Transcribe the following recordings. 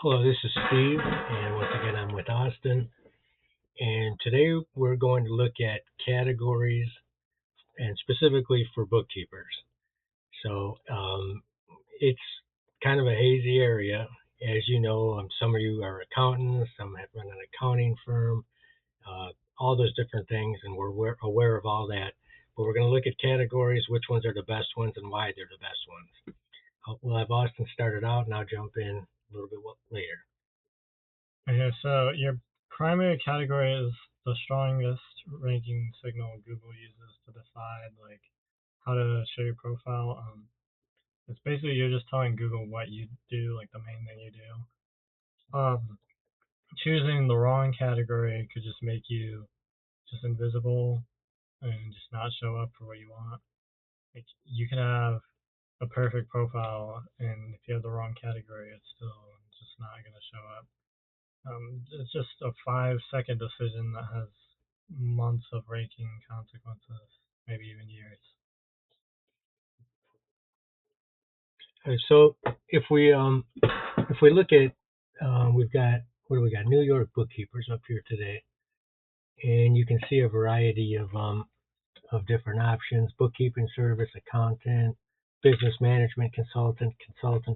Hello, this is Steve, and once again, I'm with Austin. And today we're going to look at categories and specifically for bookkeepers. So it's kind of a hazy area. As you know, some of you are accountants, some have run an accounting firm, uh, all those different things, and we're aware of all that. But we're going to look at categories, which ones are the best ones, and why they're the best ones. We'll have Austin started out, and I'll jump in a little bit later. Okay, so your primary category is the strongest ranking signal Google uses to decide how to show your profile. It's basically you're just telling Google what you do, like the main thing you do. Choosing the wrong category could just make you just invisible and just not show up for what you want. Like you can have a perfect profile, and if you have the wrong category, it's still just not going to show up. It's just a 5-second decision that has months of ranking consequences, maybe even years. So if we look at we've got what do we got? New York bookkeepers up here today, and you can see a variety of different options: bookkeeping service, accountant, business management consultant,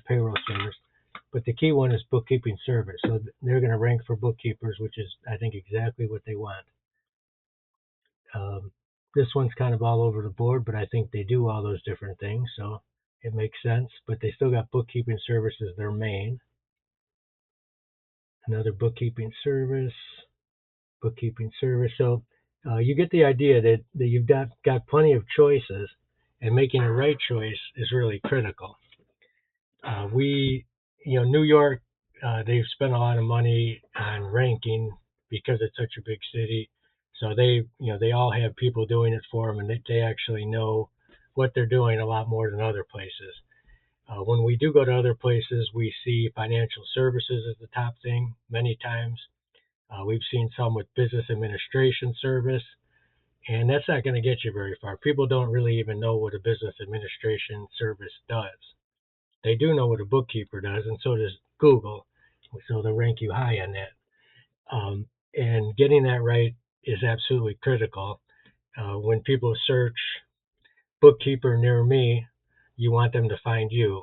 payroll service. But the key one is bookkeeping service. So they're going to rank for bookkeepers, which is I think exactly what they want. This one's kind of all over the board, but I think they do all those different things, so it makes sense. But they still got bookkeeping service as their main. Another bookkeeping service. So you get the idea that you've got plenty of choices, and making the right choice is really critical. New York, they've spent a lot of money on ranking because it's such a big city. So they all have people doing it for them, and they actually know what they're doing a lot more than other places. When we do go to other places, we see financial services as the top thing many times. We've seen some with business administration service, and that's not going to get you very far. People don't really even know what a business administration service does. They do know what a bookkeeper does, and so does Google. So they'll rank you high on that. And getting that right is absolutely critical. When people search bookkeeper near me, you want them to find you.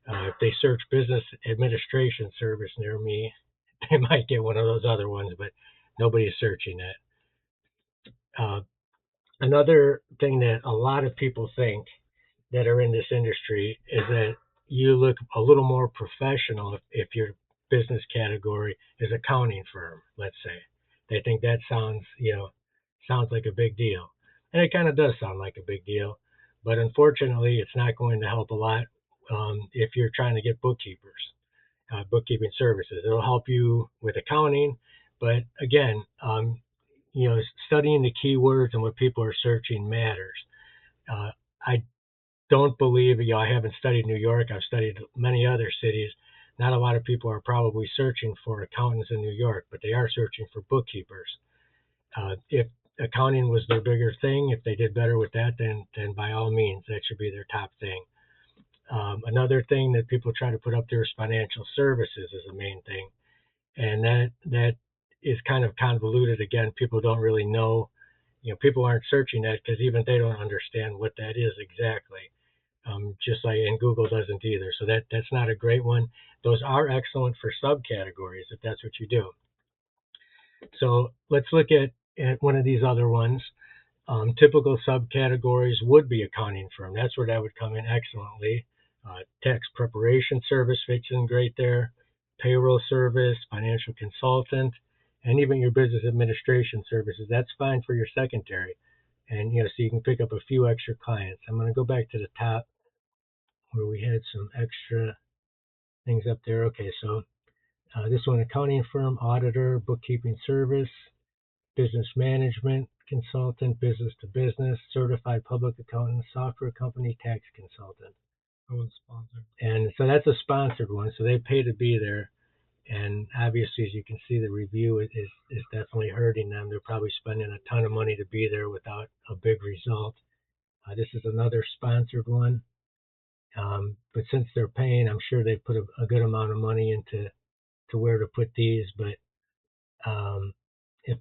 If they search business administration service near me, they might get one of those other ones, but nobody's searching that. Another thing that a lot of people think that are in this industry is that you look a little more professional if your business category is accounting firm, let's say. They think that sounds like a big deal. And it kind of does sound like a big deal, but unfortunately, it's not going to help a lot if you're trying to get bookkeeping services. It'll help you with accounting, but again, studying the keywords and what people are searching matters. I don't believe, I haven't studied New York. I've studied many other cities. Not a lot of people are probably searching for accountants in New York, but they are searching for bookkeepers. If accounting was their bigger thing, if they did better with that, then by all means, that should be their top thing. Another thing that people try to put up there is financial services is the main thing. And that is kind of convoluted. Again, people don't really know. People aren't searching that because even they don't understand what that is exactly. Just like, and Google doesn't either. So that's not a great one. Those are excellent for subcategories if that's what you do. So let's look at one of these other ones. Typical subcategories would be accounting firm. That's where that would come in excellently. Tax preparation service fits in great there. Payroll service, financial consultant, and even your business administration services. That's fine for your secondary. And so you can pick up a few extra clients. I'm going to go back to the top where we had some extra things up there. Okay, so this one, accounting firm, auditor, bookkeeping service, business management consultant, business to business, certified public accountant, software company, tax consultant. That one's sponsored. And so that's a sponsored one, so they pay to be there. And obviously, as you can see, the review is definitely hurting them. They're probably spending a ton of money to be there without a big result. This is another sponsored one. But since they're paying, I'm sure they put a good amount of money into to where to put these, but if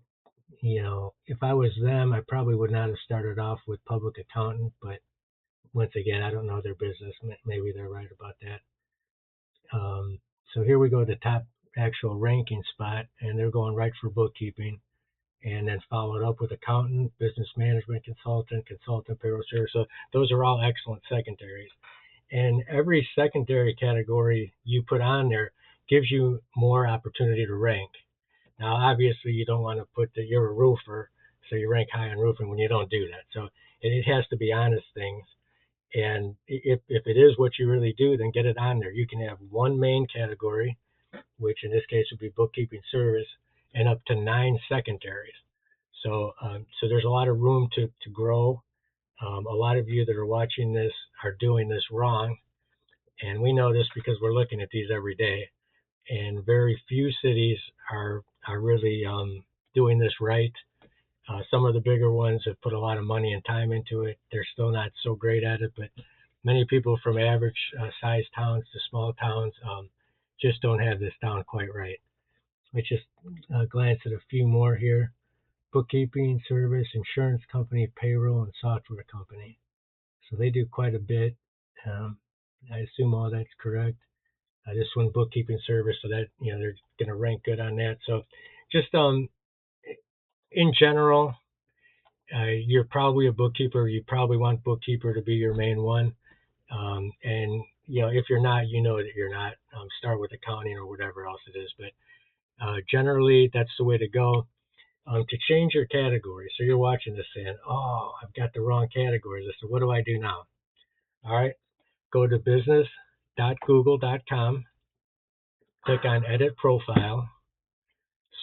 if I was them, I probably would not have started off with public accountant. But once again, I don't know their business. Maybe they're right about that. So here we go, the top actual ranking spot, and they're going right for bookkeeping, and then followed up with accountant, business management consultant, payroll service. So those are all excellent secondaries. And every secondary category you put on there gives you more opportunity to rank. Now, obviously, you don't want to put that you're a roofer, so you rank high on roofing when you don't do that. So it has to be honest things. And if it is what you really do, then get it on there. You can have one main category, which in this case would be bookkeeping service, and up to 9 secondaries. So there's a lot of room to grow. A lot of you that are watching this are doing this wrong, and we know this because we're looking at these every day. And very few cities are really doing this right. Some of the bigger ones have put a lot of money and time into it. They're still not so great at it, but many people from average sized towns to small towns just don't have this down quite right. Let's just glance at a few more here. Bookkeeping, service, insurance company, payroll, and software company. So they do quite a bit. Um, I assume all that's correct. This one, bookkeeping service, so that they're going to rank good on that. So just in general, you're probably a bookkeeper. You probably want bookkeeper to be your main one. And if you're not, you know that you're not. Start with accounting or whatever else it is. But generally, that's the way to go. To change your category. So you're watching this saying, "Oh, I've got the wrong categories." So what do I do now? All right, go to business.google.com, click on Edit Profile,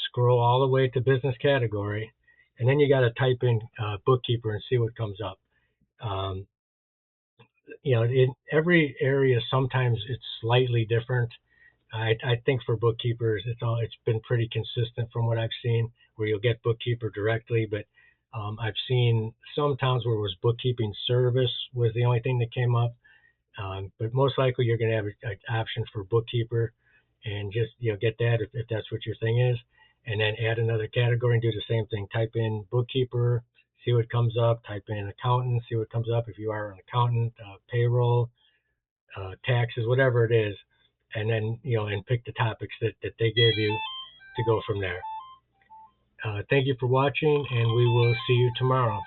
scroll all the way to Business Category, and then you got to type in Bookkeeper and see what comes up. Um, in every area, sometimes it's slightly different. I think for bookkeepers, it's been pretty consistent from what I've seen, where you'll get bookkeeper directly. But I've seen some towns where it was bookkeeping service was the only thing that came up. But most likely you're going to have an option for bookkeeper, and just get that if that's what your thing is, and then add another category and do the same thing. Type in bookkeeper, see what comes up. Type in accountant, see what comes up if you are an accountant, payroll, taxes, whatever it is, and then and pick the topics that they give you to go from there. Thank you for watching, and we will see you tomorrow.